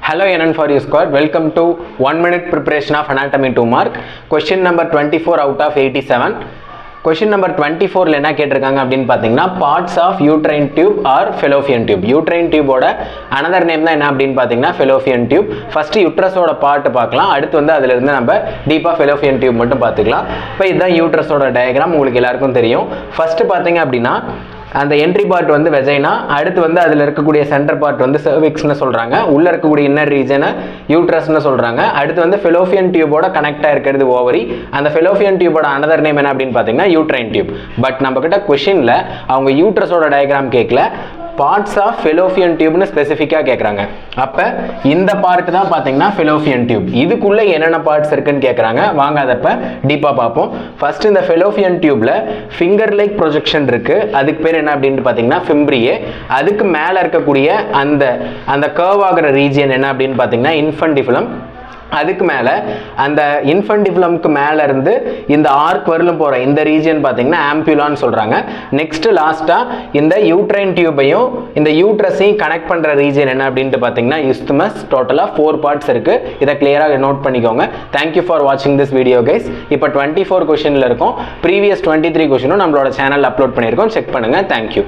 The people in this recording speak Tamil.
Hello NN for you squad. Welcome to 1 minute preparation of anatomy 2 mark. Question number 24 out of 87. Question number 24 என்ன கேட்டிருக்காங்க அப்படின்னு பார்த்தீங்கன்னா parts of uterine tube or fallopian tube. Uterine tube ஓட another name தான் என்ன அப்படின்னு பார்த்தீங்கன்னா fallopian tube. First uterus ஓட part பார்க்கலாம். அடுத்து வந்து அதில இருந்து நம்ம deep fallopian tube மட்டும் பார்த்துக்கலாம். இப்போ இதுதான் uterus ஓட diagram உங்களுக்கு எல்லாருக்கும் தெரியும். First பார்த்தீங்க அப்படின்னா அந்த என்ட்ரி பார்ட் வந்து வெஜைனா, அடுத்து வந்து அதில் இருக்கக்கூடிய சென்டர் பார்ட் வந்து சர்விக்ஸ்னு சொல்கிறாங்க, உள்ளே இருக்கக்கூடிய இன்னர் ரீஜனை யூட்ரஸ்னு சொல்கிறாங்க. அடுத்து வந்து ஃபெலோபியன் டியூபோட கனெக்டாக இருக்கிறது ஓவரி. அந்த ஃபெலோபியன் டியூபோட அனதர் நேம் என்ன அப்படின்னு பார்த்தீங்கன்னா யூட்ரைன் டியூப். பட் நம்ம கிட்ட கொஷினில் அவங்க யூட்ரஸோட டயக்ராம் கேட்கல, பார்ட்ஸ் ஆஃப் ஃபெலோபியன் டியூப்னு ஸ்பெசிஃபிக்காக கேட்குறாங்க. அப்போ இந்த பார்ட் தான் பார்த்தீங்கன்னா ஃபெலோபியன் டியூப். இதுக்குள்ளே என்னென்ன பார்ட்ஸ் இருக்குன்னு கேட்குறாங்க. வாங்க அதை இப்போ டீப்பாக பார்ப்போம். ஃபர்ஸ்ட் இந்த ஃபெலோபியன் டியூப்ல ஃபிங்கர் லைக் ப்ரொஜெக்ஷன் இருக்குது. அதுக்கு பேர் என்ன அப்படின்னு பார்த்தீங்கன்னா ஃபிம்ப்ரியே. அதுக்கு மேலே இருக்கக்கூடிய அந்த கர்வ் ஆகிற ரீஜியன் என்ன அப்படின்னு பார்த்தீங்கன்னா இன்ஃபண்டிபுலம். அதுக்கு மேலே அந்த இன்ஃபண்டிபுலம்க்கு மேலே இருந்து இந்த ஆர்க் வரலும் போகிற இந்த ரீஜியன் பார்த்தீங்கன்னா ஆம்பியூலான்னு சொல்கிறாங்க. நெக்ஸ்ட் லாஸ்ட்டாக இந்த யூட்ரைன் டியூபையும் இந்த யூட்ரஸையும் கனெக்ட் பண்ணுற ரீஜியன் என்ன அப்படின்ட்டு பார்த்தீங்கன்னா இஸ்துமஸ். டோட்டலாக 4 பார்ட்ஸ் இருக்குது. இதை கிளியராக நோட் பண்ணிக்கோங்க. தேங்க்யூ ஃபார் வாட்சிங் திஸ் வீடியோ கைஸ். இப்போ 24 கொஷனில் இருக்கும். ப்ரீவியஸ் 23 கொஷனும் நம்மளோட சேனல் அப்லோட் பண்ணியிருக்கோம். செக் பண்ணுங்கள். தேங்க்யூ.